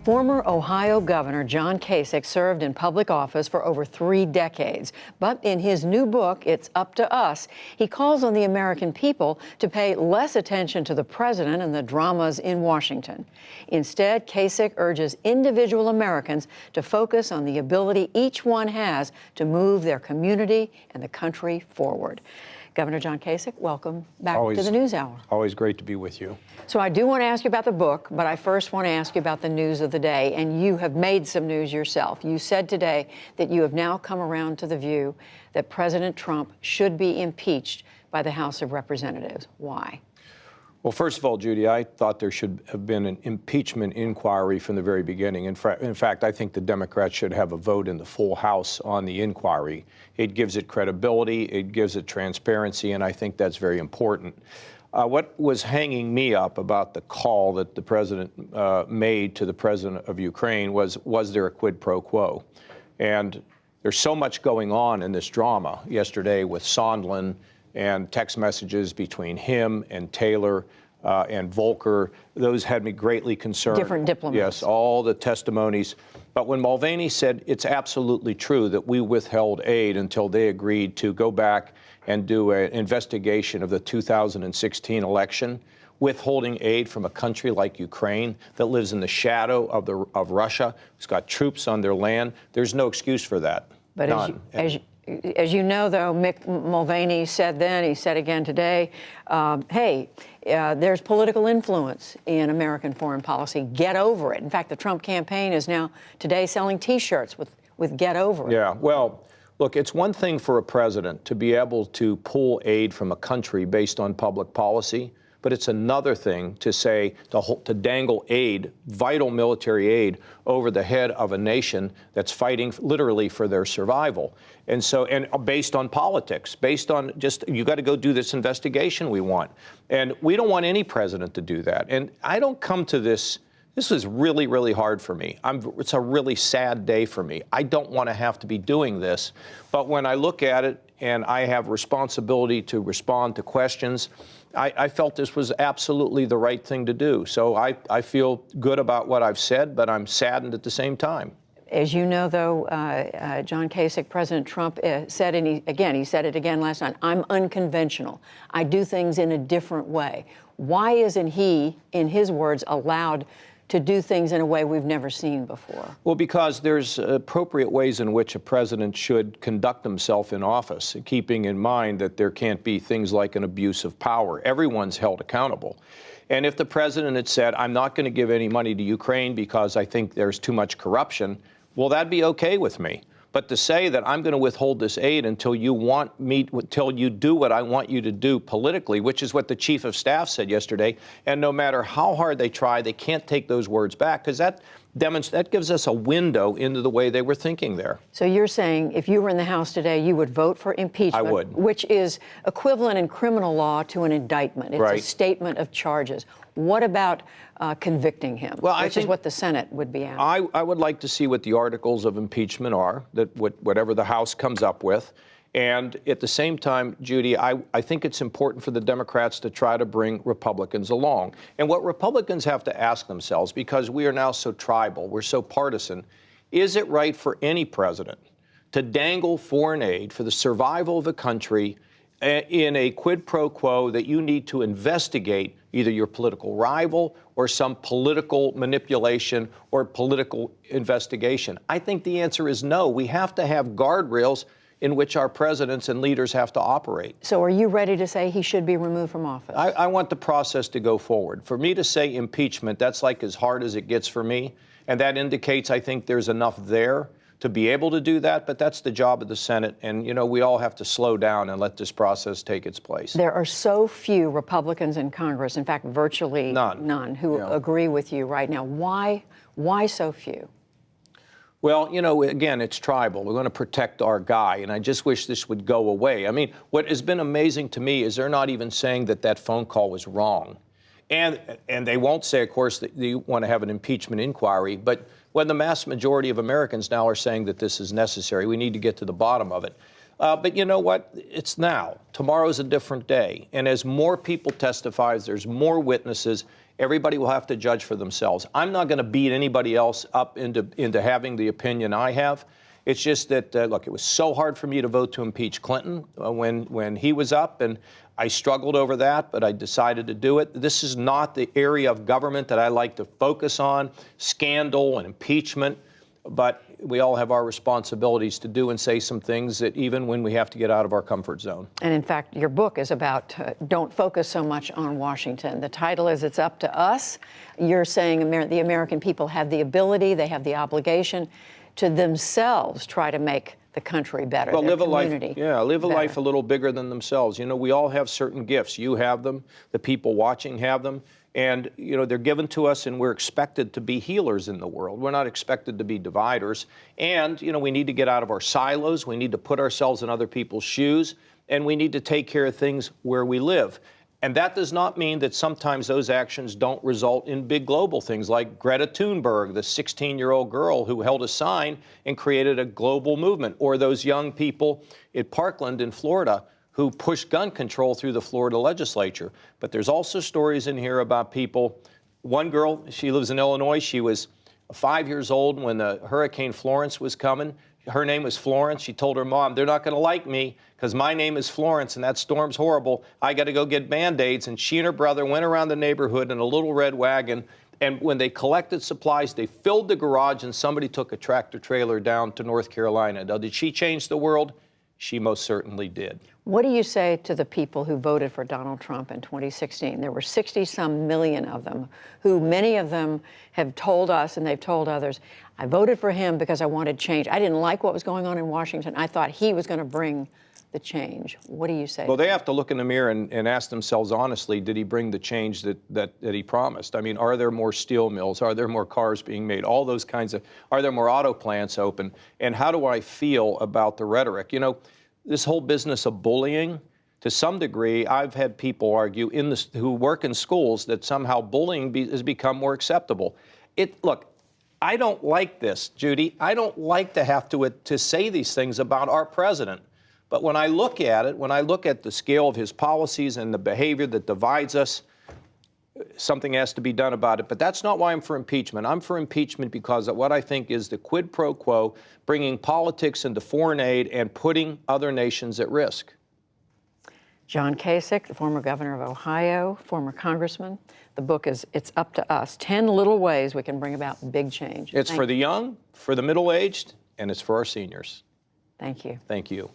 Former Ohio Governor John Kasich served in public office for over 3 decades. But in his new book, It's Up to Us, he calls on the American people to pay less attention to the president and the dramas in Washington. Instead, Kasich urges individual Americans to focus on the ability each one has to move their community and the country forward. Governor John Kasich, welcome back to the NewsHour. Always great to be with you. So I do want to ask you about the book, but I first want to ask you about the news of the day. And you have made some news yourself. You said today that you have now come around to the view that President Trump should be impeached by the House of Representatives. Why? Well, first of all, Judy, I thought there should have been an impeachment inquiry from the very beginning. In fact, I think the Democrats should have a vote in the full House on the inquiry. It gives it credibility, it gives it transparency, and I think that's very important. What was hanging me up about the call that the president made to the president of Ukraine was there a quid pro quo? And there's so much going on in this drama yesterday with Sondland and text messages between him and Taylor and Volker. Those had me greatly concerned. Different diplomats. Yes, all the testimonies. But when Mulvaney said it's absolutely true that we withheld aid until they agreed to go back and do an investigation of the 2016 election, withholding aid from a country like Ukraine that lives in the shadow of Russia, who's got troops on their land, there's no excuse for that. But as you know, though, Mick Mulvaney said then, he said again today, hey, there's political influence in American foreign policy. Get over it. In fact, the Trump campaign is now today selling T-shirts with Get Over it. Yeah, well, look, it's one thing for a president to be able to pull aid from a country based on public policy, but it's another thing to say, to dangle aid, vital military aid, over the head of a nation that's fighting literally for their survival. And so, and based on politics, based on just, you got to go do this investigation we want. And we don't want any president to do that. And I don't come to this is really, really hard for me. It's a really sad day for me. I don't want to have to be doing this. But when I look at it and I have responsibility to respond to questions, I felt this was absolutely the right thing to do. So I feel good about what I've said, but I'm saddened at the same time. As you know, though, John Kasich, President Trump said, and he said it again last night, I'm unconventional. I do things in a different way. Why isn't he, in his words, allowed to do things in a way we've never seen before? Well, because there's appropriate ways in which a president should conduct himself in office, keeping in mind that there can't be things like an abuse of power. Everyone's held accountable. And if the president had said, I'm not going to give any money to Ukraine because I think there's too much corruption, well, that'd be okay with me. But to say that I'm going to withhold this aid until you do what I want you to do politically, which is what the chief of staff said yesterday, and no matter how hard they try, they can't take those words back, because that gives us a window into the way they were thinking there. So you're saying if you were in the House today, you would vote for impeachment, I would. Which is equivalent in criminal law to an indictment. It's right. A statement of charges. What about convicting him, which is what the Senate would be asking? I would like to see what the articles of impeachment are, that whatever the House comes up with. And at the same time, Judy, I think it's important for the Democrats to try to bring Republicans along. And what Republicans have to ask themselves, because we are now so tribal, we're so partisan, is it right for any president to dangle foreign aid for the survival of a country in a quid pro quo that you need to investigate either your political rival or some political manipulation or political investigation? I think the answer is no. We have to have guardrails in which our presidents and leaders have to operate. So are you ready to say he should be removed from office? I want the process to go forward. For me to say impeachment, that's like as hard as it gets for me. And that indicates I think there's enough there to be able to do that, but that's the job of the Senate. And, you know, we all have to slow down and let this process take its place. There are so few Republicans in Congress, in fact, virtually none who agree with you right now. Why so few? Well, you know, again, it's tribal. We're going to protect our guy, and I just wish this would go away. I mean, what has been amazing to me is they're not even saying that phone call was wrong. And they won't say, of course, that you want to have an impeachment inquiry, but when the mass majority of Americans now are saying that this is necessary, we need to get to the bottom of it. But you know what? It's now. Tomorrow's a different day. And as more people testify, there's more witnesses, Everybody will have to judge for themselves. I'm not going to beat anybody else up into having the opinion I have. It's just that, look, it was so hard for me to vote to impeach Clinton when he was up, and I struggled over that, but I decided to do it. This is not the area of government that I like to focus on, scandal and impeachment, but we all have our responsibilities to do and say some things that even when we have to get out of our comfort zone. And in fact, your book is about don't focus so much on Washington. The title is It's Up to Us. You're saying the American people have the ability, they have the obligation to themselves try to make the country better, well, their live a community life, yeah, live a better. life a little bigger than themselves. You know, we all have certain gifts. You have them, the people watching have them, and, you know, they're given to us, and we're expected to be healers in the world. We're not expected to be dividers. And, you know, we need to get out of our silos. We need to put ourselves in other people's shoes, and we need to take care of things where we live. And that does not mean that sometimes those actions don't result in big global things like Greta Thunberg, the 16-year-old girl who held a sign and created a global movement, or those young people at Parkland in Florida who pushed gun control through the Florida legislature. But there's also stories in here about people. One girl, she lives in Illinois. She was 5 years old when the Hurricane Florence was coming. Her name was Florence. She told her mom, they're not going to like me because my name is Florence and that storm's horrible. I got to go get Band-Aids. And she and her brother went around the neighborhood in a little red wagon. And when they collected supplies, they filled the garage, and somebody took a tractor trailer down to North Carolina. Now, did she change the world? She most certainly did. What do you say to the people who voted for Donald Trump in 2016? There were 60-some million of them, who many of them have told us, and they've told others, I voted for him because I wanted change. I didn't like what was going on in Washington. I thought he was going to bring the change. What do you say? Well, they have to look in the mirror and ask themselves honestly, did he bring the change that he promised? I mean, are there more steel mills? Are there more cars being made? All those kinds of, are there more auto plants open? And how do I feel about the rhetoric? You know, this whole business of bullying, to some degree, I've had people argue who work in schools that somehow bullying has become more acceptable. Look, I don't like this, Judy. I don't like to have to say these things about our president. But when I look at it, when I look at the scale of his policies and the behavior that divides us, something has to be done about it. But that's not why I'm for impeachment. I'm for impeachment because of what I think is the quid pro quo, bringing politics into foreign aid and putting other nations at risk. John Kasich, the former governor of Ohio, former congressman. The book is It's Up to Us, 10 little ways we can bring about big change. It's for the young, for the middle-aged, and it's for our seniors. Thank you. Thank you.